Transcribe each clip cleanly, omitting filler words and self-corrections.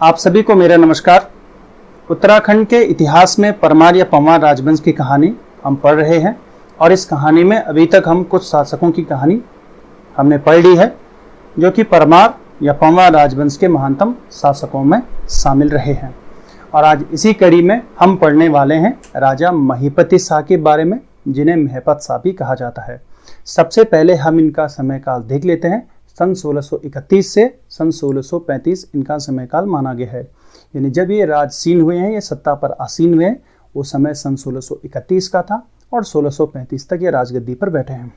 आप सभी को मेरा नमस्कार। उत्तराखंड के इतिहास में परमार या पंवार राजवंश की कहानी हम पढ़ रहे हैं और इस कहानी में अभी तक हम कुछ शासकों की कहानी हमने पढ़ ली है जो कि परमार या पंवार राजवंश के महानतम शासकों में शामिल रहे हैं। और आज इसी कड़ी में हम पढ़ने वाले हैं राजा महिपति शाह के बारे में, जिन्हें महपत शाह भी कहा जाता है। सबसे पहले हम इनका समय काल देख लेते हैं। सन 1631 से सन 1635 इनका समय काल माना गया है। यानी जब ये राजसीन हुए हैं, ये सत्ता पर आसीन हुए हैं, वो समय सन 1631 का था और 1635 तक ये राजगद्दी पर बैठे हैं।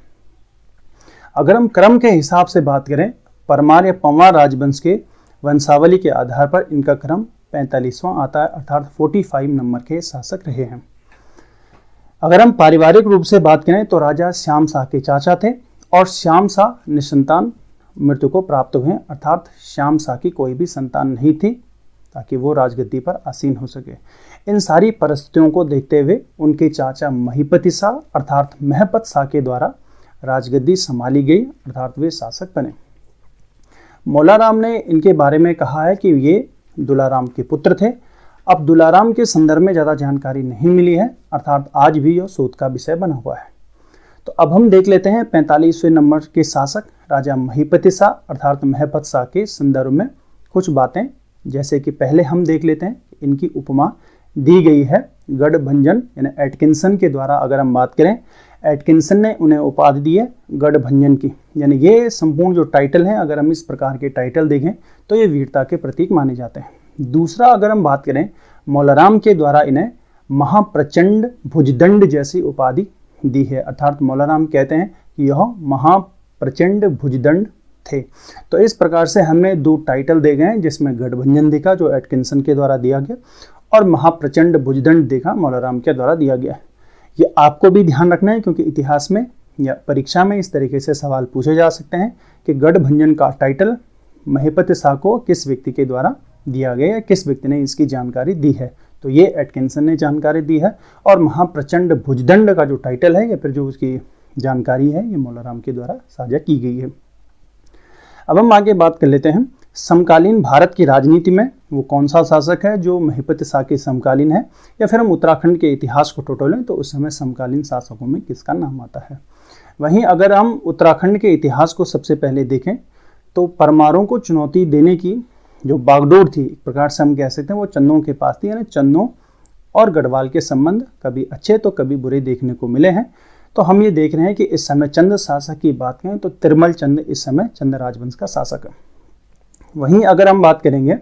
अगर हम क्रम के हिसाब से बात करें, परमार या पंवार राजवंश के वंशावली के आधार पर इनका क्रम 45वां आता है, अर्थात 45 नंबर के शासक रहे हैं। अगर हम पारिवारिक रूप से बात करें तो राजा श्याम शाह के चाचा थे और श्याम शाह निसंतान मृत्यु को प्राप्त हुए, अर्थात श्याम शाह की कोई भी संतान नहीं थी ताकि वो राजगद्दी पर आसीन हो सके। इन सारी परिस्थितियों को देखते हुए उनके चाचा महिपति शाह अर्थात महपत शाह के द्वारा राजगद्दी संभाली गई, अर्थात वे शासक बने। मौलाराम ने इनके बारे में कहा है कि ये दुलाराम के पुत्र थे। अब दुलाराम के संदर्भ में ज़्यादा जानकारी नहीं मिली है, अर्थात आज भी यह शोध का विषय बना हुआ है। तो अब हम देख लेते हैं 45वें नंबर के शासक राजा महिपति शाह अर्थात महपत शाह के संदर्भ में कुछ बातें। जैसे कि पहले हम देख लेते हैं, इनकी उपमा दी गई है गढ़भंजन यानी एटकिंसन के द्वारा। अगर हम बात करें, एटकिंसन ने उन्हें उपाधि दी है गढ़भंजन की। यानी ये संपूर्ण जो टाइटल हैं, अगर हम इस प्रकार के टाइटल देखें तो ये वीरता के प्रतीक माने जाते हैं। दूसरा, अगर हम बात करें, मौलाराम के द्वारा इन्हें महाप्रचंड भुजदंड जैसी उपाधि दी है, अर्थात मौलाराम कहते हैं कि यह महाप्रचंड भुजदंड थे। तो इस प्रकार से हमने दो टाइटल दे गए हैं, जिसमें गढ़भंजन देखा जो एटकिंसन के द्वारा दिया गया और महाप्रचंड भुजदंड देखा मौलाराम के द्वारा दिया गया। ये आपको भी ध्यान रखना है क्योंकि इतिहास में या परीक्षा में इस तरीके से सवाल पूछे जा सकते हैं कि गढ़भंजन का टाइटल महिपति शाह को किस व्यक्ति के द्वारा दिया गया है, किस व्यक्ति ने इसकी जानकारी दी है। तो ये एटकिंसन ने जानकारी दी है और महाप्रचंड भुजदंड का जो टाइटल है या फिर जो उसकी जानकारी है, ये मौलाराम के द्वारा साझा की गई है। अब हम आगे बात कर लेते हैं, समकालीन भारत की राजनीति में वो कौन सा शासक है जो महिपति शाह के समकालीन है, या फिर हम उत्तराखंड के इतिहास को टटोलें तो उस समय समकालीन शासकों में किसका नाम आता है। वहीं अगर हम उत्तराखंड के इतिहास को सबसे पहले देखें तो परमारों को चुनौती देने की जो बागडोर थी, एक प्रकार से हम कह सकते हैं, वो चंदों के पास थी। यानी चंदों और गढ़वाल के संबंध कभी अच्छे तो कभी बुरे देखने को मिले हैं। तो हम ये देख रहे हैं कि इस समय चंद शासक की बात करें तो तिरमल चंद इस समय चंद राजवंश का शासक है। वहीं अगर हम बात करेंगे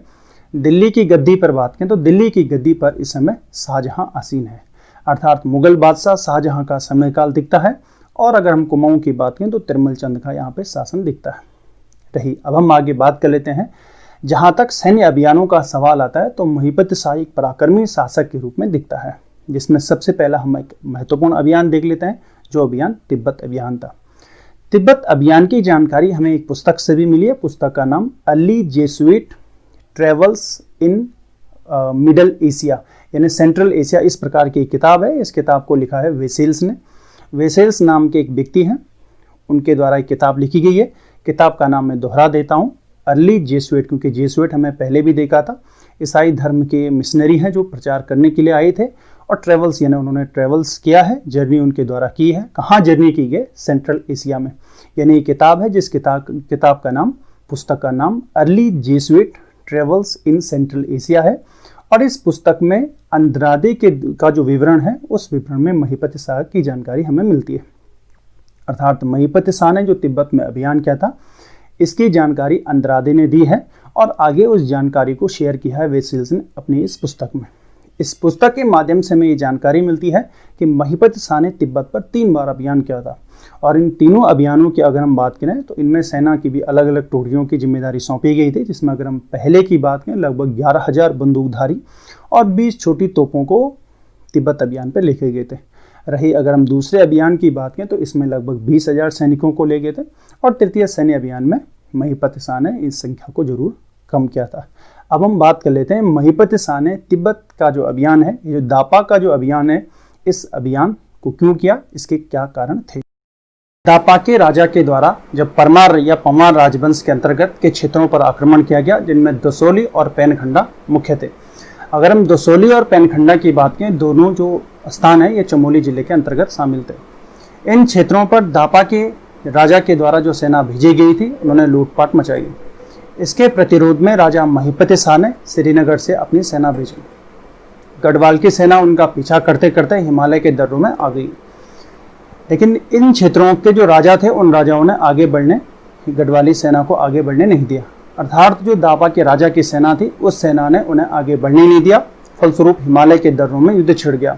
दिल्ली की गद्दी पर बात करें तो दिल्ली की गद्दी पर इस समय शाहजहां आसीन है, अर्थात मुगल बादशाह शाहजहां का समयकाल दिखता है। और अगर हम कुमाऊं की बात करें तो तिरमल चंद का यहाँ पे शासन दिखता है रही। अब हम आगे बात कर लेते हैं, जहां तक सैन्य अभियानों का सवाल आता है तो महिपति शाह एक पराक्रमी शासक के रूप में दिखता है, जिसमें सबसे पहला हम एक महत्वपूर्ण अभियान देख लेते हैं, जो अभियान तिब्बत अभियान था। तिब्बत अभियान की जानकारी हमें एक पुस्तक से भी मिली है। पुस्तक का नाम early Jesuit travels in middle Asia यानी सेंट्रल एशिया, इस प्रकार की किताब है। इस किताब को लिखा है वेसेल्स ने। वेसेल्स नाम के एक व्यक्ति हैं, उनके द्वारा एक किताब लिखी गई है। किताब का नाम मैं दोहरा देता हूँ, अर्ली जेसुइट, क्योंकि जेसुइट हमें पहले भी देखा था, ईसाई धर्म के मिशनरी हैं जो प्रचार करने के लिए आए थे। और ट्रेवल्स यानी उन्होंने ट्रेवल्स किया है, जर्नी उनके द्वारा की है। कहाँ जर्नी की गई? सेंट्रल एशिया में। यानी ये किताब है जिस किताब का नाम, पुस्तक का नाम early Jesuit travels in central Asia है। और इस पुस्तक में अंद्रादे का जो विवरण है, उस विवरण में महिपति शाह की जानकारी हमें मिलती है, अर्थात महिपति शाह ने जो तिब्बत में अभियान किया था इसकी जानकारी अंद्रादे ने दी है और आगे उस जानकारी को शेयर किया है वेसेल्स ने अपनी इस पुस्तक में। इस पुस्तक के माध्यम से हमें ये जानकारी मिलती है कि महिपति शाह ने तिब्बत पर 3 बार अभियान किया था। और इन तीनों अभियानों की अगर हम बात करें तो इनमें सेना की भी अलग अलग टुकड़ियों की जिम्मेदारी सौंपी गई थी, जिसमें अगर हम पहले की बात करें लगभग 11,000 बंदूकधारी और 20 छोटी तोपों को तिब्बत अभियान पर लेके गए थे। रही अगर हम दूसरे अभियान की बात करें तो इसमें लगभग 20,000 सैनिकों को ले गए थे। और तृतीय सैन्य अभियान में महिपति शाह ने इस संख्या को जरूर कम किया था। अब हम बात कर लेते हैं महिपति शाह ने तिब्बत का जो अभियान है, ये जो दापा का जो अभियान है, इस अभियान को क्यों किया, इसके क्या कारण थे। दापा के राजा के द्वारा जब परमार या पंवार राजवंश के अंतर्गत के क्षेत्रों पर आक्रमण किया गया, जिनमें दसोली और पेनखंडा मुख्य थे। अगर हम दसोली और पेनखंडा की बात करें, दोनों जो स्थान है ये चमोली जिले के अंतर्गत शामिल थे। इन क्षेत्रों पर दापा के राजा के द्वारा जो सेना भेजी गई थी, उन्होंने लूटपाट मचाई। इसके प्रतिरोध में राजा महिपति शाह ने श्रीनगर से अपनी सेना भेजी। गढ़वाल की सेना उनका पीछा करते करते हिमालय के दर्रों में आ गई, लेकिन इन क्षेत्रों के जो राजा थे, उन राजाओं ने आगे बढ़ने, गढ़वाली सेना को आगे बढ़ने नहीं दिया। अर्थात जो दापा के राजा की सेना थी, उस सेना ने उन्हें आगे बढ़ने नहीं दिया। फलस्वरूप हिमालय के दर्रों में युद्ध छिड़ गया।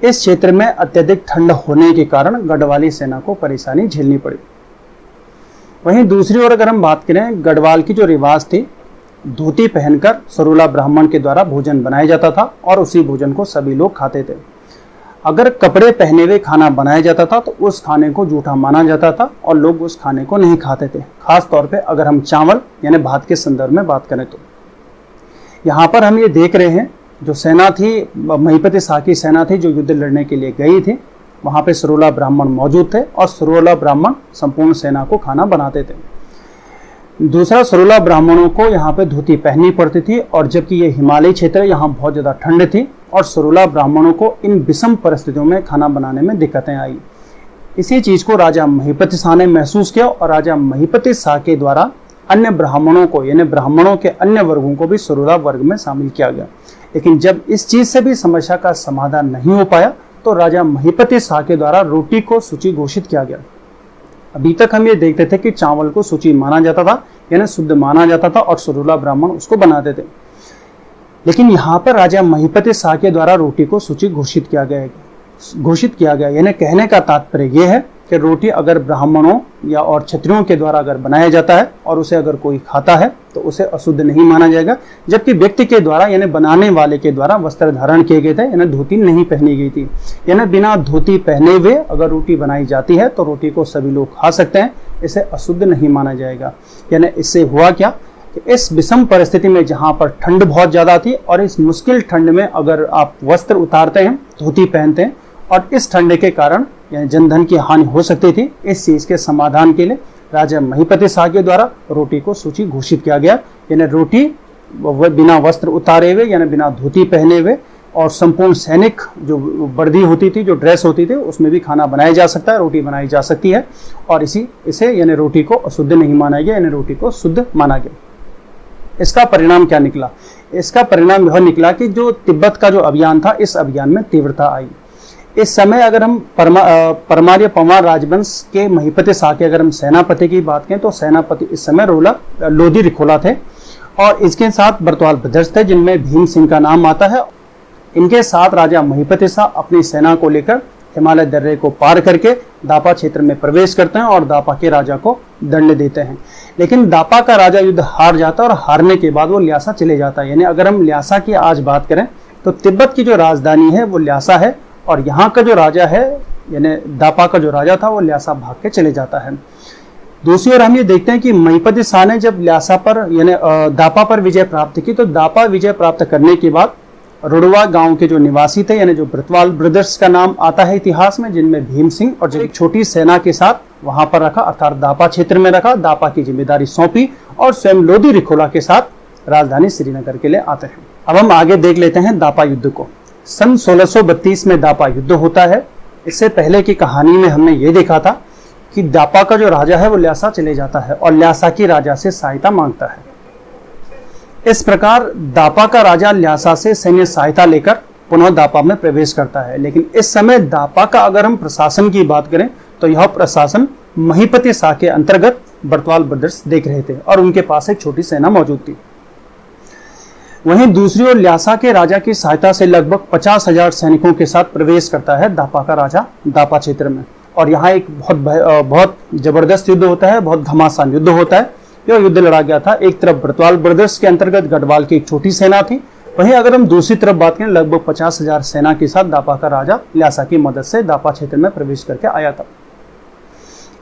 इस क्षेत्र में अत्यधिक ठंड होने के कारण गढ़वाली सेना को परेशानी झेलनी पड़ी। वहीं दूसरी ओर अगर हम बात करें, गढ़वाल की जो रिवाज थी, धोती पहनकर सरोला ब्राह्मण के द्वारा भोजन बनाया जाता था और उसी भोजन को सभी लोग खाते थे। अगर कपड़े पहने हुए खाना बनाया जाता था तो उस खाने को जूठा माना जाता था और लोग उस खाने को नहीं खाते थे। खास तौर पे अगर हम चावल यानी भात के संदर्भ में बात करें तो यहाँ पर हम ये देख रहे हैं, जो सेना थी, महिपति शाह की सेना थी जो युद्ध लड़ने के लिए गई थी, वहाँ पे सरोला ब्राह्मण मौजूद थे और सरोला ब्राह्मण संपूर्ण सेना को खाना बनाते थे। दूसरा, सरोला ब्राह्मणों को यहाँ पे धोती पहननी पड़ती थी और जबकि ये हिमालयी क्षेत्र है, यहाँ बहुत ज़्यादा ठंड थी और सरोला ब्राह्मणों को इन विषम परिस्थितियों में खाना बनाने में दिक्कतें आई। इसी चीज़ को राजा महिपति शाह ने महसूस किया और राजा महिपति शाह के द्वारा अन्य ब्राह्मणों को यानी ब्राह्मणों के अन्य वर्गों को भी सरोला वर्ग में शामिल किया गया। लेकिन जब इस चीज़ से भी समस्या का समाधान नहीं हो पाया तो राजा महिपति शाह के द्वारा रोटी को सूची घोषित किया गया। अभी तक हम ये देखते थे कि चावल को सूची माना जाता था यानी शुद्ध माना जाता था और सरोला ब्राह्मण उसको बनाते थे, लेकिन यहाँ पर राजा महिपति शाह के द्वारा रोटी को सूची घोषित किया गया। यानी कहने का तात्पर्य यह है कि रोटी अगर ब्राह्मणों या और क्षत्रियों के द्वारा अगर बनाया जाता है और उसे अगर कोई खाता है तो उसे अशुद्ध नहीं माना जाएगा, जबकि व्यक्ति के द्वारा यानी बनाने वाले के द्वारा वस्त्र धारण किए गए थे यानी धोती नहीं पहनी गई थी। यानी बिना धोती पहने हुए अगर रोटी बनाई जाती है तो रोटी को सभी लोग खा सकते हैं, इसे अशुद्ध नहीं माना जाएगा। यानी इससे हुआ क्या कि इस विषम परिस्थिति में जहाँ पर ठंड बहुत ज़्यादा थी और इस मुश्किल ठंड में अगर आप वस्त्र उतारते हैं, धोती पहनते हैं और इस ठंड के कारण यानी जनधन की हानि हो सकती थी, इस चीज़ के समाधान के लिए राजा महिपति शाह के द्वारा रोटी को सूची घोषित किया गया। यानी रोटी बिना वस्त्र उतारे हुए यानी बिना धोती पहने हुए और संपूर्ण सैनिक जो वर्दी होती थी, जो ड्रेस होती थी, उसमें भी खाना बनाया जा सकता है, रोटी बनाई जा सकती है और इसे यानी रोटी को अशुद्ध नहीं माना गया, यानी रोटी को शुद्ध माना गया। इसका परिणाम क्या निकला? इसका परिणाम यह निकला कि जो तिब्बत का जो अभियान था, इस अभियान में तीव्रता आई। इस समय अगर हम परमार या पंवार राजवंश के महिपति शाह के अगर हम सेनापति की बात करें तो सेनापति इस समय लोधी रिखोला थे और इसके साथ बरतवाल ब्रदर्स थे जिनमें भीम सिंह का नाम आता है। इनके साथ राजा महिपति शाह अपनी सेना को लेकर हिमालय दर्रे को पार करके दापा क्षेत्र में प्रवेश करते हैं और दापा के राजा को दंड देते हैं। लेकिन दापा का राजा युद्ध हार जाता है और हारने के बाद वो ल्यासा चले जाता है। यानी अगर हम ल्यासा की आज बात करें तो तिब्बत की जो राजधानी है वो ल्यासा है और यहाँ का जो राजा है यानी दापा का जो राजा था वो ल्यासा भाग के चले जाता है। दूसरी ओर हम ये देखते हैं कि महिपति शाह ने जब ल्यासा पर यानी दापा पर विजय प्राप्त की तो दापा विजय प्राप्त करने के बाद रुड़वा गांव के जो निवासी थे यानी जो बरतवाल ब्रदर्स का नाम आता है इतिहास में, जिनमें भीम सिंह और जो एक छोटी सेना के साथ वहां पर रखा अर्थात दापा क्षेत्र में रखा, दापा की जिम्मेदारी सौंपी और स्वयं लोधी रिखोला के साथ राजधानी श्रीनगर के लिए आते हैं। अब हम आगे देख लेते हैं दापा युद्ध को। सन 1632 में दापा युद्ध होता है। इससे पहले की कहानी में हमने ये देखा था कि दापा का जो राजा है वो ल्यासा चले जाता है और ल्यासा की राजा से सहायता मांगता है। इस प्रकार दापा का राजा ल्यासा से सैन्य सहायता लेकर पुनः दापा में प्रवेश करता है। लेकिन इस समय दापा का अगर हम प्रशासन की बात करें तो यह प्रशासन महिपति शाह के अंतर्गत बरतवाल ब्रदर्स देख रहे थे और उनके पास एक छोटी सेना मौजूद थी। वहीं दूसरी ओर ल्यासा के राजा की सहायता से लगभग 50,000 सैनिकों के साथ प्रवेश करता है दापा का राजा दापा क्षेत्र में और यहाँ एक बहुत जबरदस्त युद्ध होता है, बहुत घमासान युद्ध होता है। यह युद्ध लड़ा गया था। एक तरफ बरतवाल ब्रदर्स के अंतर्गत गढ़वाल की एक छोटी सेना थी, वहीं अगर हम दूसरी तरफ बात करें लगभग 50,000 सेना के साथ दापा का राजा ल्यासा की मदद से दापा क्षेत्र में प्रवेश करके आया था।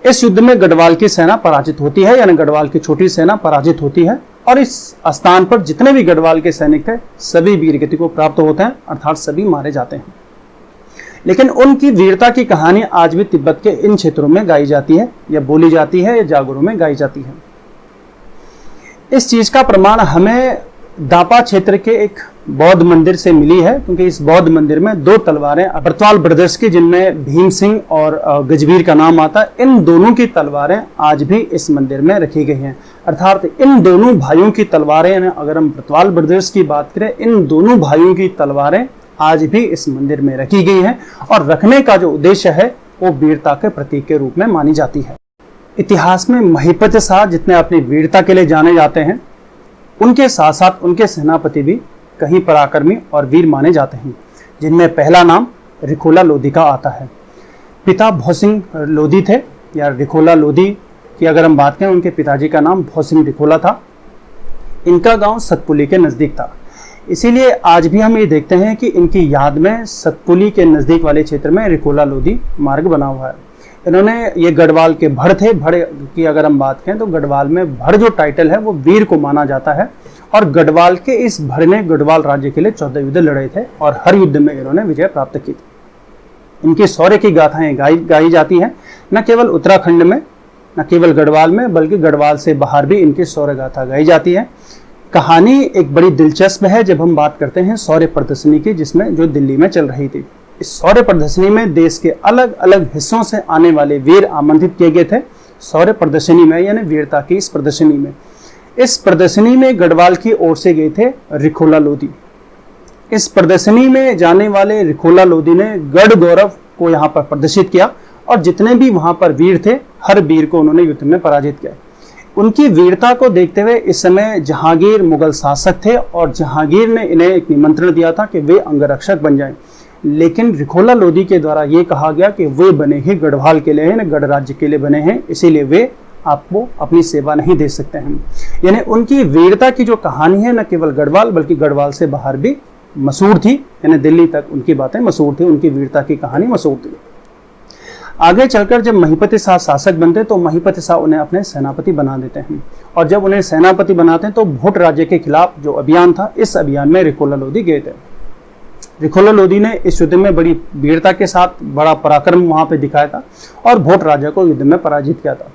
इस युद्ध में गढ़वाल की सेना पराजित होती है यानी गढ़वाल की छोटी सेना पराजित होती है और इस स्थान पर जितने भी गढ़वाल के सैनिक थे सभी वीरगति को प्राप्त होते हैं अर्थात सभी मारे जाते हैं। लेकिन उनकी वीरता की कहानी आज भी तिब्बत के इन क्षेत्रों में गाई जाती है या बोली जाती है या जागरों में गाई जाती है। इस चीज का प्रमाण हमें दापा क्षेत्र के एक बौद्ध मंदिर से मिली है, क्योंकि इस बौद्ध मंदिर में दो तलवारें बर्तवाल ब्रदर्स की, जिनमें भीम सिंह और गजबीर का नाम आता है, इन दोनों की तलवारें आज भी इस मंदिर में रखी गई हैं। अर्थात इन दोनों भाइयों की तलवारें, अगर हम बर्तवाल ब्रदर्स की बात करें, इन दोनों भाइयों की तलवारें आज भी इस मंदिर में रखी गई हैं और रखने का जो उद्देश्य है वो वीरता के प्रतीक के रूप में मानी जाती है। इतिहास में महिपत शाह जितने अपनी वीरता के लिए जाने जाते हैं, उनके साथ साथ उनके सेनापति भी कहीं पराक्रमी और वीर माने जाते हैं, जिनमें पहला नाम रिखोला लोधी का आता है। पिता भौसिंग लोधी थे, या रिखोला लोधी की अगर हम बात करें, उनके पिताजी का नाम भौसिंग रिखोला था। इनका गांव सतपुली के नज़दीक था, इसीलिए आज भी हम ये देखते हैं कि इनकी याद में सतपुली के नज़दीक वाले क्षेत्र में रिखोला लोधी मार्ग बना हुआ है। इन्होंने, ये गढ़वाल के भड़ थे। भड़ की अगर हम बात करें तो गढ़वाल में भड़ जो टाइटल है वो वीर को माना जाता है, और गढ़वाल के इस भड़ ने गढ़वाल राज्य के लिए 14 युद्ध लड़े थे और हर युद्ध में इन्होंने विजय प्राप्त की थी। इनकी शौर्य की गाथाएं गाई जाती हैं, न केवल उत्तराखंड में, न केवल गढ़वाल में, बल्कि गढ़वाल से बाहर भी इनकी शौर्य गाथा गाई जाती है। कहानी एक बड़ी दिलचस्प है जब हम बात करते हैं शौर्य प्रदर्शनी की, जिसमें जो दिल्ली में चल रही थी। इस शौर्य प्रदर्शनी में देश के अलग अलग हिस्सों से आने वाले वीर आमंत्रित किए गए थे शौर्य प्रदर्शनी में, यानी वीरता की इस प्रदर्शनी में। इस प्रदर्शनी में गढ़वाल की ओर से गए थे रिखोला लोधी। इस प्रदर्शनी में जाने वाले रिखोला लोधी ने गढ़ गौरव को यहाँ पर प्रदर्शित किया, और जितने भी वहां पर वीर थे, हर वीर को उन्होंने युद्ध में पराजित किया। उनकी वीरता को देखते हुए इस समय जहांगीर मुगल शासक थे, और जहांगीर ने इन्हें एक निमंत्रण दिया था कि वे अंगरक्षक बन जाएं। लेकिन रिखोला लोधी के द्वारा ये कहा गया कि वे बने ही गढ़वाल के लिए हैं, गढ़ राज्य के लिए बने हैं, इसीलिए वे आपको अपनी सेवा नहीं दे सकते हैं। यानी उनकी वीरता की जो कहानी है, न केवल गढ़वाल बल्कि गढ़वाल से बाहर भी मशहूर थी, यानी दिल्ली तक उनकी बातें मशहूर थी, उनकी वीरता की कहानी मशहूर थी। आगे चलकर जब महिपति शाह शासक बनते तो महिपति शाह उन्हें अपने सेनापति बना देते हैं, और जब उन्हें सेनापति बनाते हैं तो भोट राज्य के खिलाफ जो अभियान था, इस अभियान में रिखोला लोधी गए थे। रिखोला लोधी ने इस युद्ध में बड़ी वीरता के साथ बड़ा पराक्रम वहां पे दिखाया था और भोट राजा को युद्ध में पराजित किया था।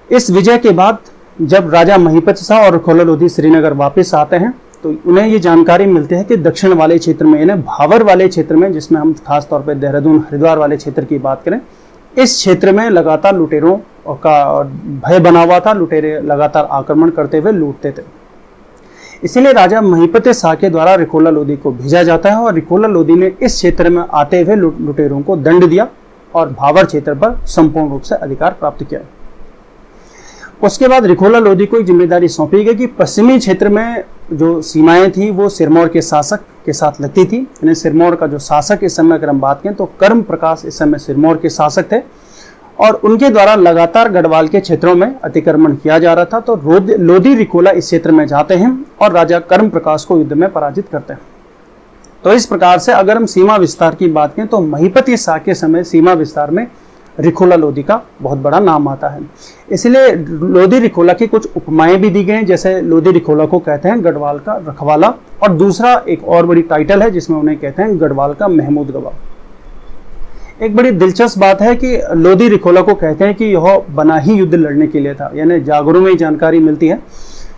इस विजय के बाद जब राजा महिपत शाह और रिखोला लोधी श्रीनगर वापस आते हैं तो उन्हें ये जानकारी मिलती है कि दक्षिण वाले क्षेत्र में, यानी भावर वाले क्षेत्र में, जिसमें हम खास तौर पर देहरादून हरिद्वार वाले क्षेत्र की बात करें, इस क्षेत्र में लगातार लुटेरों का भय बना हुआ था। लुटेरे लगातार आक्रमण करते हुए लूटते थे। इसीलिए राजा महिपत शाह के द्वारा रिखोला लोधी को भेजा जाता है, और रिखोला लोधी ने इस क्षेत्र में आते हुए लुटेरों को दंड दिया और भावर क्षेत्र पर संपूर्ण रूप से अधिकार प्राप्त किया। उसके बाद रिखोला लोधी को एक जिम्मेदारी सौंपी गई कि पश्चिमी क्षेत्र में जो सीमाएं थी वो सिरमौर के शासक के साथ लगती थी। यानी सिरमौर का जो शासक इस समय अगर हम बात करें तो कर्म प्रकाश इस समय सिरमौर के शासक थे, और उनके द्वारा लगातार गढ़वाल के क्षेत्रों में अतिक्रमण किया जा रहा था। तो लोधी रिखोला इस क्षेत्र में जाते हैं और राजा कर्म प्रकाश को युद्ध में पराजित करते हैं। तो इस प्रकार से अगर हम सीमा विस्तार की बात करें तो महिपति शाह के समय सीमा विस्तार में रिखोला लोधी का बहुत बड़ा नाम आता है। इसलिए लोधी रिखोला की कुछ उपमाएं भी दी गई हैं, जैसे लोधी रिखोला को कहते हैं गढ़वाल का रखवाला, और दूसरा एक और बड़ी टाइटल है जिसमें उन्हें कहते हैं गढ़वाल का महमूद गवाह। एक बड़ी दिलचस्प बात है कि लोधी रिखोला को कहते हैं कि यह बना ही युद्ध लड़ने के लिए था। यानी जागरों में जानकारी मिलती है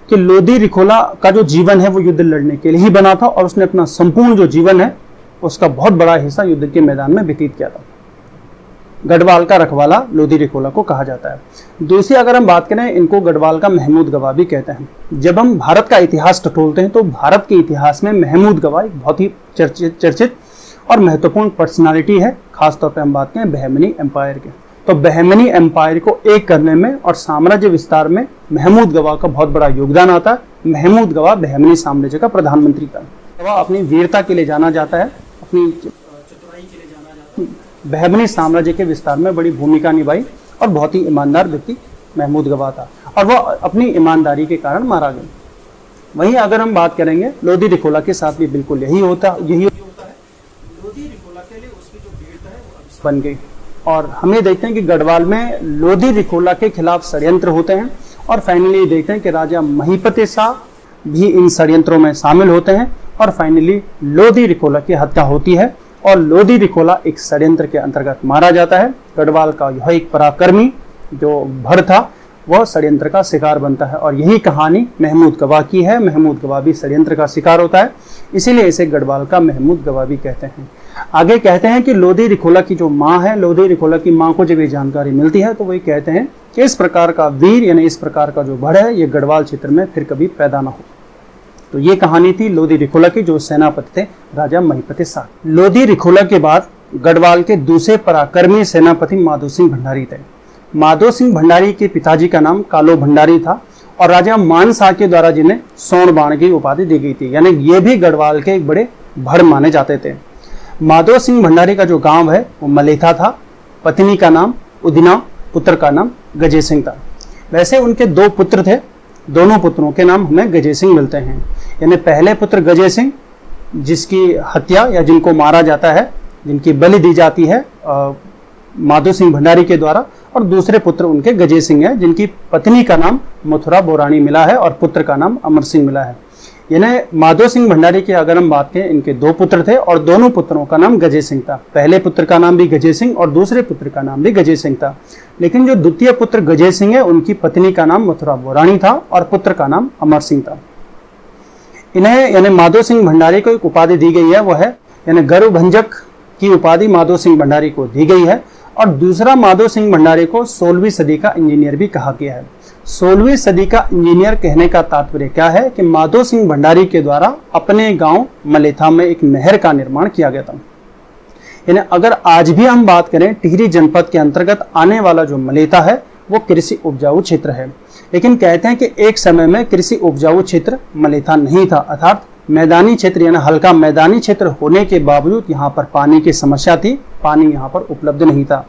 कि लोधी रिखोला का जो जीवन है वो युद्ध लड़ने के लिए ही बना था, और उसने अपना संपूर्ण जो जीवन है उसका बहुत बड़ा हिस्सा युद्ध के मैदान में व्यतीत किया था। गढ़वाल का रखवाला लोधी रिखोला को कहा जाता है। दूसरी अगर हम बात करें, इनको गढ़वाल का महमूद गवाह भी कहते हैं। जब हम भारत का इतिहास टटोलते हैं तो भारत के इतिहास में महमूद गवाह एक बहुत ही चर्चित और महत्वपूर्ण पर्सनालिटी है। खासतौर पर हम बात करें बहमनी एम्पायर के, तो बहमनी एम्पायर को एक करने में और साम्राज्य विस्तार में महमूद गवाह का बहुत बड़ा योगदान आता है। महमूद गवाह बहमनी साम्राज्य का प्रधानमंत्री था। गवाह अपनी वीरता के लिए जाना जाता है, अपनी चतुराई के लिए जाना जाता है। बहमनी साम्राज्य के विस्तार में बड़ी भूमिका निभाई और बहुत ही ईमानदार व्यक्ति महमूद गवाह था, और वह अपनी ईमानदारी के कारण मारा गया। वहीं अगर हम बात करेंगे लोधी रिखोला के साथ भी बिल्कुल यही होता है। लोधी रिखोला के लिए उसकी जो वीरता है वो बन गई, और हम ये देखते हैं कि गढ़वाल में लोधी रिखोला के खिलाफ षड्यंत्र होते हैं, और फाइनली देखते हैं कि राजा महिपत शाह भी इन षड्यंत्रों में शामिल होते हैं, और फाइनली लोधी रिखोला की हत्या होती है और लोधी रिखोला एक षड्यंत्र के अंतर्गत मारा जाता है। गढ़वाल का यह एक पराक्रमी जो भर था वह षड्यंत्र का शिकार बनता है और यही कहानी महमूद गवाह की है। महमूद गवाह भी षड्यंत्र का शिकार होता है, इसीलिए इसे गढ़वाल का महमूद गवाह भी कहते हैं। आगे कहते हैं कि लोधी रिखोला की जो माँ है, लोधी रिखोला की माँ को जब ये जानकारी मिलती है तो वही कहते हैं कि इस प्रकार का वीर यानी इस प्रकार का जो भड़ है ये गढ़वाल क्षेत्र में फिर कभी पैदा ना हो। तो ये कहानी थी लोधी रिखोला की, जो सेनापति थे राजा महिपति साकी। लोधी रिखोला के बाद गढ़वाल के दूसरे पराक्रमी सेनापति माधो सिंह भंडारी थे। माधो सिंह भंडारी के पिताजी का नाम कालो भंडारी था और राजा मान शाह के द्वारा जिन्हें स्वर्ण बाण की उपाधि दी गई थी, यानी ये भी गढ़वाल के एक बड़े भड़ माने जाते थे। माधो सिंह भंडारी का जो गांव है वो मलेथा था। पत्नी का नाम उदिना, पुत्र का नाम गजे सिंह था। वैसे उनके दो पुत्र थे, दोनों पुत्रों के नाम हमें गजे सिंह मिलते हैं। यानी पहले पुत्र गजे सिंह जिसकी हत्या या जिनको मारा जाता है, जिनकी बलि दी जाती है माधो सिंह भंडारी के द्वारा, और दूसरे पुत्र उनके गजे सिंह है जिनकी पत्नी का नाम मथुरा बोरानी मिला है और पुत्र का नाम अमर सिंह मिला है। यानी माधो सिंह भंडारी की अगर हम बात करें, इनके दो पुत्र थे और दोनों पुत्रों का नाम गजे सिंह था। पहले पुत्र का नाम भी गजे सिंह और दूसरे पुत्र का नाम भी गजे सिंह था। लेकिन जो द्वितीय पुत्र गजे सिंह है उनकी पत्नी का नाम मथुरा बोरानी था और पुत्र का नाम अमर सिंह था। इन्हें यानी माधो सिंह भंडारी को एक उपाधि दी गई है, वो है यानी गर्वभंजक की उपाधि माधो सिंह भंडारी को दी गई है। और दूसरा, माधो सिंह भंडारी को 16वीं सदी का इंजीनियर भी कहा गया है। 16वीं सदी का इंजीनियर कहने का तात्पर्य क्या है कि माधो सिंह भंडारी के द्वारा अपने गांव मलेथा में एक नहर का निर्माण किया गया था। यानी अगर आज भी हम बात करें, टिहरी जनपद के अंतर्गत आने वाला जो मलेथा है वो कृषि उपजाऊ क्षेत्र है। लेकिन कहते हैं कि एक समय में कृषि उपजाऊ क्षेत्र मलेथा नहीं था, अर्थात मैदानी क्षेत्र यानी हल्का मैदानी क्षेत्र होने के बावजूद यहाँ पर पानी की समस्या थी, पानी यहाँ पर उपलब्ध नहीं था।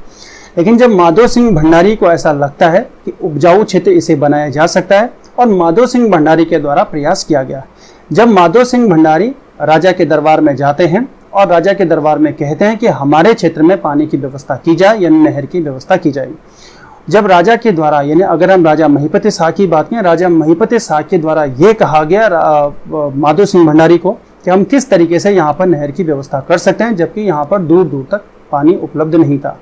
लेकिन जब माधो सिंह भंडारी को ऐसा लगता है कि उपजाऊ क्षेत्र इसे बनाया जा सकता है और माधो सिंह भंडारी के द्वारा प्रयास किया गया। जब माधो सिंह भंडारी राजा के दरबार में जाते हैं और राजा के दरबार में कहते हैं कि हमारे क्षेत्र में पानी की व्यवस्था की जाए यानी नहर की व्यवस्था की जाए। जब राजा के द्वारा, यानी अगर हम राजा महिपति शाह की बात करें, राजा महिपति शाह के द्वारा ये कहा गया माधो सिंह भंडारी को कि हम किस तरीके से यहाँ पर नहर की व्यवस्था कर सकते हैं, जबकि यहाँ पर दूर दूर तक पानी उपलब्ध नहीं था।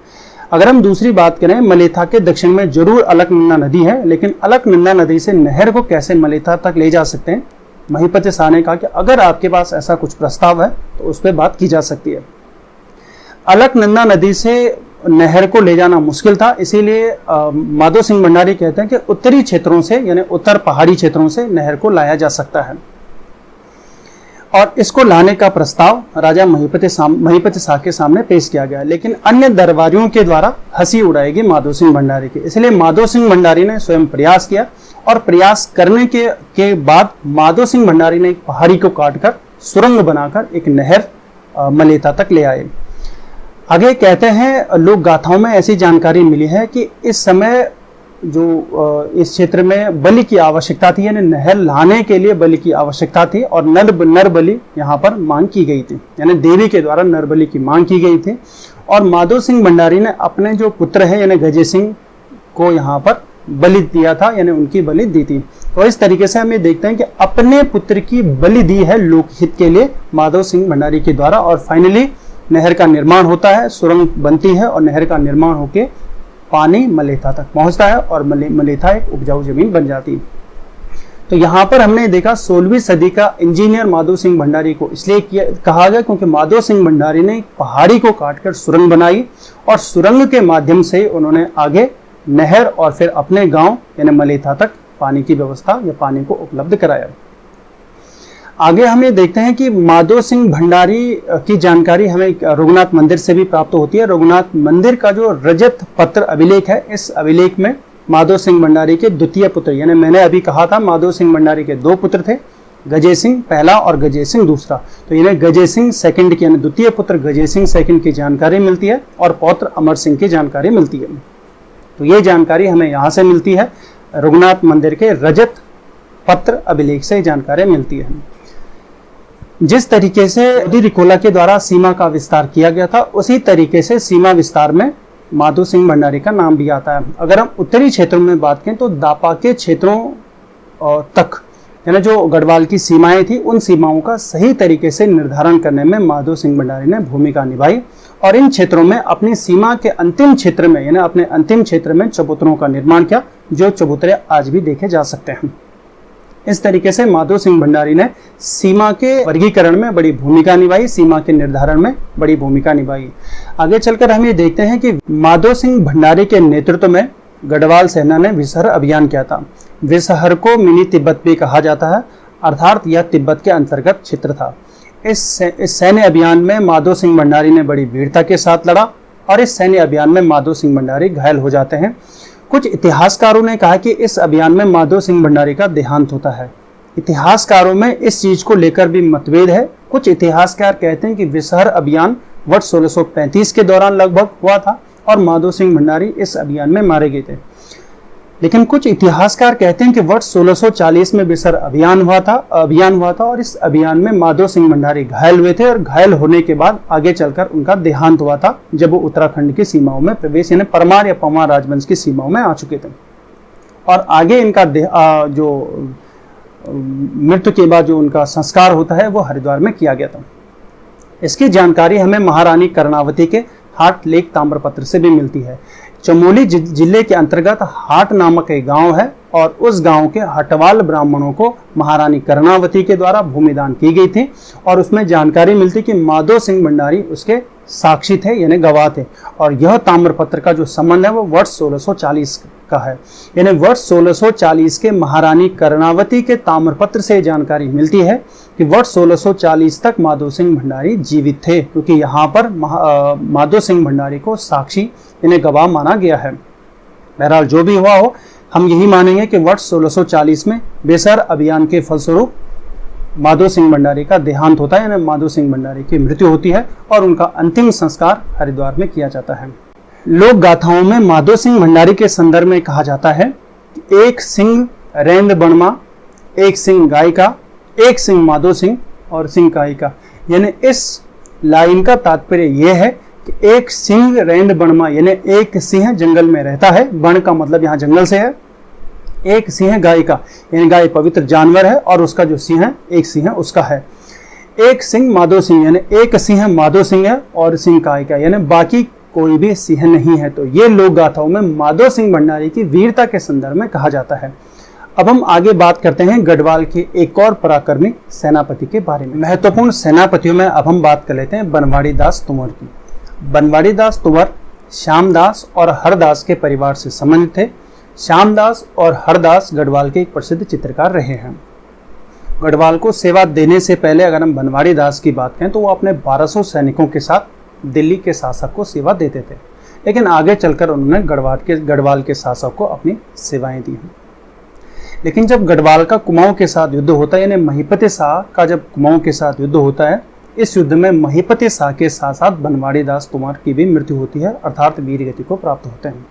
अगर हम दूसरी बात करें, मलेथा के दक्षिण में जरूर अलकनंदा नदी है, लेकिन अलकनंदा नदी से नहर को कैसे मलेथा तक ले जा सकते हैं, महिपति शाह ने कहा कि अगर आपके पास ऐसा कुछ प्रस्ताव है तो उस पर बात की जा सकती है। अलकनंदा नदी से नहर को ले जाना मुश्किल था, इसीलिए माधो सिंह भंडारी कहते हैं कि उत्तरी क्षेत्रों से यानी उत्तर पहाड़ी क्षेत्रों से नहर को लाया जा सकता है। और इसको लाने का प्रस्ताव राजा महिपति शाह के सामने पेश किया गया, लेकिन अन्य दरबारियों के द्वारा हंसी उड़ाएगी माधो सिंह भंडारी की। इसलिए माधो सिंह भंडारी ने स्वयं प्रयास किया और प्रयास करने के बाद माधो सिंह भंडारी ने एक पहाड़ी को काटकर सुरंग बनाकर एक नहर मलेथा तक ले आए। आगे कहते हैं, लोक गाथाओं में ऐसी जानकारी मिली है कि इस समय जो इस क्षेत्र में बलि की आवश्यकता थी, यानी नहर लाने के लिए बलि की आवश्यकता थी और नर बलि यहाँ पर मांग की गई थी, यानी देवी के द्वारा नर बलि की मांग की गई थी। और माधो सिंह भंडारी ने अपने जो पुत्र है यानी गजे सिंह को यहाँ पर बलि दिया था, यानी उनकी बलि दी थी। तो इस तरीके से हम ये देखते हैं कि अपने पुत्र की बलि दी है लोकहित के लिए माधो सिंह भंडारी के द्वारा, और फाइनली नहर का निर्माण होता है, सुरंग बनती है और नहर का निर्माण होके पानी मलेथा तक पहुंचता है और मलेथा एक उपजाऊ जमीन बन जाती है। तो यहाँ पर हमने देखा 16वीं सदी का इंजीनियर माधो सिंह भंडारी को इसलिए कहा गया क्योंकि माधो सिंह भंडारी ने पहाड़ी को काटकर सुरंग बनाई और सुरंग के माध्यम से उन्होंने आगे नहर और फिर अपने गांव यानी मलेथा तक पानी की व्यवस्था या पानी को उपलब्ध कराया। आगे हम ये देखते हैं कि माधो सिंह भंडारी की जानकारी हमें रघुनाथ मंदिर से भी प्राप्त होती है। रघुनाथ मंदिर का जो रजत पत्र अभिलेख है, इस अभिलेख में माधो सिंह भंडारी के द्वितीय पुत्र, यानी मैंने अभी कहा था माधो सिंह भंडारी के दो पुत्र थे, गजे सिंह पहला और गजे सिंह दूसरा। तो इन्हें गजे सिंह सेकंड की यानी द्वितीय पुत्र गजे सिंह सेकंड की जानकारी मिलती है और पौत्र अमर सिंह की जानकारी मिलती है। तो ये जानकारी हमें यहाँ से मिलती है, रघुनाथ मंदिर के रजत पत्र अभिलेख से जानकारी मिलती है। जिस तरीके से लोधी रिखोला के द्वारा सीमा का विस्तार किया गया था, उसी तरीके से सीमा विस्तार में माधो सिंह भंडारी का नाम भी आता है। अगर हम उत्तरी क्षेत्रों में बात करें तो दापा के क्षेत्रों तक यानी जो गढ़वाल की सीमाएं थी, उन सीमाओं का सही तरीके से निर्धारण करने में माधो सिंह भंडारी ने भूमिका निभाई और इन क्षेत्रों में अपनी सीमा के अंतिम क्षेत्र में, यानी अपने अंतिम क्षेत्र में चबूतरों का निर्माण किया, जो चबूतरे आज भी देखे जा सकते हैं। इस तरीके से माधो सिंह भंडारी ने सीमा के वर्गीकरण में बड़ी भूमिका निभाई, सीमा के निर्धारण में बड़ी भूमिका निभाई। आगे चलकर हम ये देखते हैं कि माधो सिंह भंडारी के नेतृत्व में गढ़वाल सेना ने विषहर अभियान किया था। विषहर को मिनी तिब्बत भी कहा जाता है, अर्थात यह तिब्बत के अंतर्गत क्षेत्र था। इस सैन्य अभियान में माधो सिंह भंडारी ने बड़ी वीरता के साथ लड़ा और इस सैन्य अभियान में माधो सिंह भंडारी घायल हो जाते हैं। कुछ इतिहासकारों ने कहा कि इस अभियान में माधो सिंह भंडारी का देहांत होता है। इतिहासकारों में इस चीज को लेकर भी मतभेद है। कुछ इतिहासकार कहते हैं कि विषहर अभियान वर्ष 1635 के दौरान लगभग हुआ था और माधो सिंह भंडारी इस अभियान में मारे गए थे। लेकिन कुछ इतिहासकार कहते हैं कि वर्ष 1640 में विषहर अभियान हुआ था और इस अभियान में माधो सिंह भंडारी घायल हुए थे और घायल होने के बाद आगे चलकर उनका देहांत हुआ था, जब वो उत्तराखंड की सीमाओं में प्रवेश, यानी परमार या पंवार राजवंश की सीमाओं में आ चुके थे। और आगे इनका जो मृत्यु के बाद जो उनका संस्कार होता है वो हरिद्वार में किया गया था। इसकी जानकारी हमें महारानी कर्णावती के हाट लेख ताम्रपत्र से भी मिलती है। चमोली जिले के अंतर्गत हाट नामक एक गांव है और उस गांव के हटवाल ब्राह्मणों को महारानी कर्णावती के द्वारा भूमिदान की गई थी और उसमें जानकारी मिलती कि माधो सिंह भंडारी उसके साक्षी थे, यानी गवाह थे। और यह ताम्रपत्र का जो संबंध है वो वर्ष 1640 का है, यानी वर्ष 1640 के महारानी कर्णावती के ताम्रपत्र से जानकारी मिलती है कि वर्ष 1640 तक माधो सिंह भंडारी जीवित थे, क्योंकि यहाँ पर माधो सिंह भंडारी को साक्षी यानी गवाह माना गया है। बहरहाल जो भी हुआ हो, हम यही मानेंगे कि वर्ष 1640 में विषहर अभियान के फलस्वरूप माधो सिंह भंडारी का देहांत होता है, यानी माधो सिंह भंडारी की मृत्यु होती है और उनका अंतिम संस्कार हरिद्वार में किया जाता है। लोक गाथाओं में माधो सिंह भंडारी के संदर्भ में कहा जाता है कि एक सिंह रेंद बणमा, एक सिंह गायिका, एक सिंह माधो सिंह और सिंह गायिका। यानी इस लाइन का तात्पर्य यह है कि एक सिंह रेंद बणमा, यानी एक सिंह जंगल में रहता है, बण का मतलब यहाँ जंगल से है। एक सिंह गाय का, यानी गाय पवित्र जानवर है और उसका जो सिंह है, एक सिंह उसका है। एक सिंह माधो सिंह, यानी एक सिंह माधो सिंह है और सिंह गाय का, यानी बाकी कोई भी सिंह नहीं है। तो ये लोक गाथाओं में माधो सिंह भंडारी की वीरता के संदर्भ में कहा जाता है। अब हम आगे बात करते हैं गढ़वाल के एक और पराक्रमी सेनापति के बारे में। महत्वपूर्ण सेनापतियों में अब हम बात कर लेते हैं बनवाड़ी दास तुंवर की। बनवाड़ी दास तुंवर श्यामदास और हरदास के परिवार से संबंधित थे। श्यामदास और हरदास गढ़वाल के एक प्रसिद्ध चित्रकार रहे हैं। गढ़वाल को सेवा देने से पहले अगर हम बनवाड़ी दास की बात करें तो वो अपने 1200 सैनिकों के साथ दिल्ली के शासक को सेवा देते थे, लेकिन आगे चलकर उन्होंने गढ़वाल के शासक को अपनी सेवाएं दी हैं। लेकिन जब गढ़वाल का कुमाऊं के साथ युद्ध होता है, यानी महिपति शाह का जब कुमाऊं के साथ युद्ध होता है, इस युद्ध में महिपति शाह के साथ साथ बनवाड़ी दास तुंवर की भी मृत्यु होती है, अर्थात वीर गति को प्राप्त होते हैं।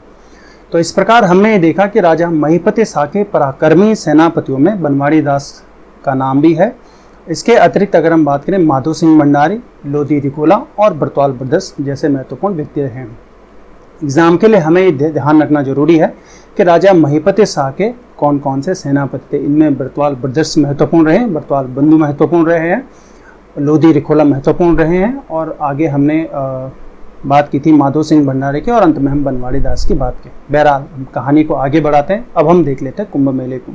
तो इस प्रकार हमने ये देखा कि राजा महिपति शाह के पराक्रमी सेनापतियों में बनवाड़ी दास का नाम भी है। इसके अतिरिक्त अगर हम बात करें, माधो सिंह भंडारी, लोधी रिकोला और बरतवाल ब्रदर्स जैसे महत्वपूर्ण व्यक्ति रहे हैं। एग्जाम के लिए हमें ये ध्यान रखना जरूरी है कि राजा महिपति शाह के कौन कौन से सेनापति थे। इनमें बरतवाल ब्रदर्स महत्वपूर्ण रहे, बरतवाल बंधु महत्वपूर्ण रहे हैं, लोधी रिकोला महत्वपूर्ण रहे हैं और आगे हमने बात की थी माधो सिंह भंडारी की और अंत में हम बनवाड़ी दास की बात की। बहरहाल हम कहानी को आगे बढ़ाते हैं। अब हम देख लेते हैं कुंभ मेले को।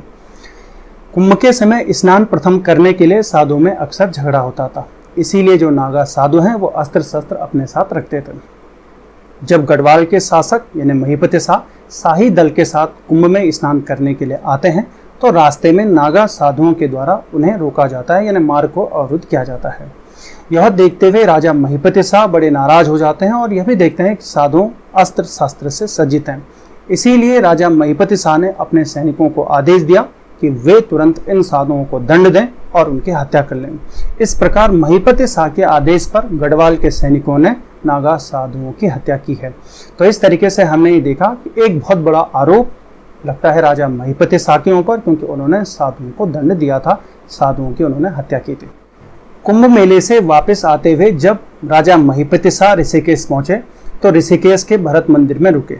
कुंभ के समय स्नान प्रथम करने के लिए साधुओं में अक्सर झगड़ा होता था, इसीलिए जो नागा साधु हैं वो अस्त्र शस्त्र अपने साथ रखते थे। जब गढ़वाल के शासक यानी महिपति शाह शाही दल के साथ कुंभ में स्नान करने के लिए आते हैं तो रास्ते में नागा साधुओं के द्वारा उन्हें रोका जाता है, यानी मार्ग को अवरुद्ध किया जाता है। यह देखते हुए राजा महिपति शाह बड़े नाराज हो जाते हैं और यह भी देखते हैं कि साधु अस्त्र शस्त्र से सज्जित हैं। इसीलिए राजा महिपति शाह ने अपने सैनिकों को आदेश दिया कि वे तुरंत इन साधुओं को दंड दें और उनकी हत्या कर लें। इस प्रकार महिपति शाह के आदेश पर गढ़वाल के सैनिकों ने नागा साधुओं की हत्या की है। तो इस तरीके से हमने ये देखा कि एक बहुत बड़ा आरोप लगता है राजा महिपति शाह के ऊपर, क्योंकि उन्होंने साधुओं को दंड दिया था, साधुओं की उन्होंने हत्या की थी। कुंभ मेले से वापस आते हुए जब राजा महिपति शाह ऋषिकेश पहुंचे तो ऋषिकेश के भरत मंदिर में रुके।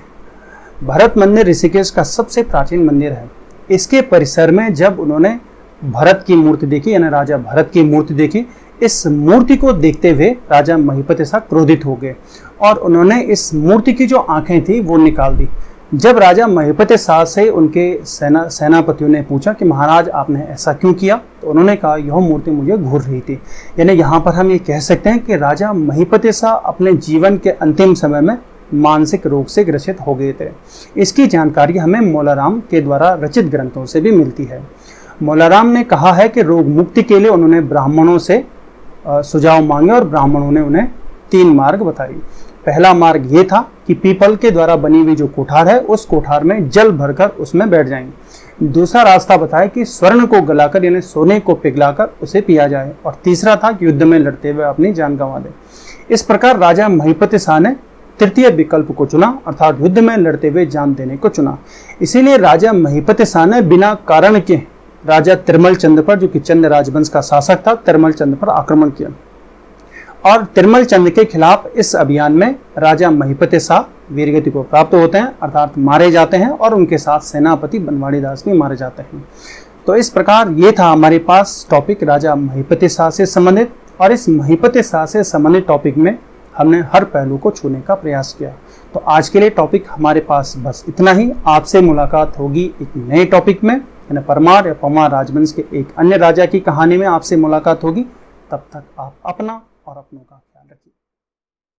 भरत मंदिर ऋषिकेश का सबसे प्राचीन मंदिर है। इसके परिसर में जब उन्होंने भरत की मूर्ति देखी, यानी राजा भरत की मूर्ति देखी। इस मूर्ति को देखते हुए राजा महिपति शाह क्रोधित हो गए और उन्होंने इस मूर्ति की जो आंखें थी वो निकाल दी। जब राजा महिपति शाह से उनके सेनापतियों ने पूछा कि महाराज आपने ऐसा क्यों किया, तो उन्होंने कहा यह मूर्ति मुझे घूर रही थी। यानी यहाँ पर हम ये कह सकते हैं कि राजा महिपति शाह अपने जीवन के अंतिम समय में मानसिक रोग से ग्रसित हो गए थे। इसकी जानकारी हमें मौलाराम के द्वारा रचित ग्रंथों से भी मिलती है। मौलाराम ने कहा है कि रोग मुक्ति के लिए उन्होंने ब्राह्मणों से सुझाव मांगे और ब्राह्मणों ने उन्हें 3 मार्ग बताई। पहला मार्ग ये था कि पीपल के द्वारा बनी हुई जो कोठार है उस कोठार में जल भरकर उसमें बैठ जाएंगे। दूसरा रास्ता बताया कि स्वर्ण को गलाकर यानी सोने को पिघलाकर उसे पिया जाए, और तीसरा था कि युद्ध में लड़ते हुए अपनी जान गंवा दे। इस प्रकार राजा महिपति शाह ने तृतीय विकल्प को चुना, अर्थात युद्ध में लड़ते हुए जान देने को चुना। इसीलिए राजा महिपति शाह ने बिना कारण के राजा तिरमल चंद पर, जो कि चंद राजवंश का शासक था, तिरमल चंद पर आक्रमण किया और तिरमल चंद के खिलाफ इस अभियान में राजा महिपति शाह वीरगति को प्राप्त होते हैं, अर्थात मारे जाते हैं, और उनके साथ सेनापति बनवाड़ी दास भी मारे जाते हैं। तो इस प्रकार ये था हमारे पास टॉपिक राजा महिपति शाह से संबंधित, और इस महिपति शाह से संबंधित टॉपिक में हमने हर पहलू को छूने का प्रयास किया। तो आज के लिए टॉपिक हमारे पास बस इतना ही। आपसे मुलाकात होगी एक नए टॉपिक में, यानी परमार या पवार राजवंश के एक अन्य राजा की कहानी में आपसे मुलाकात होगी। तब तक आप अपना और अपनों का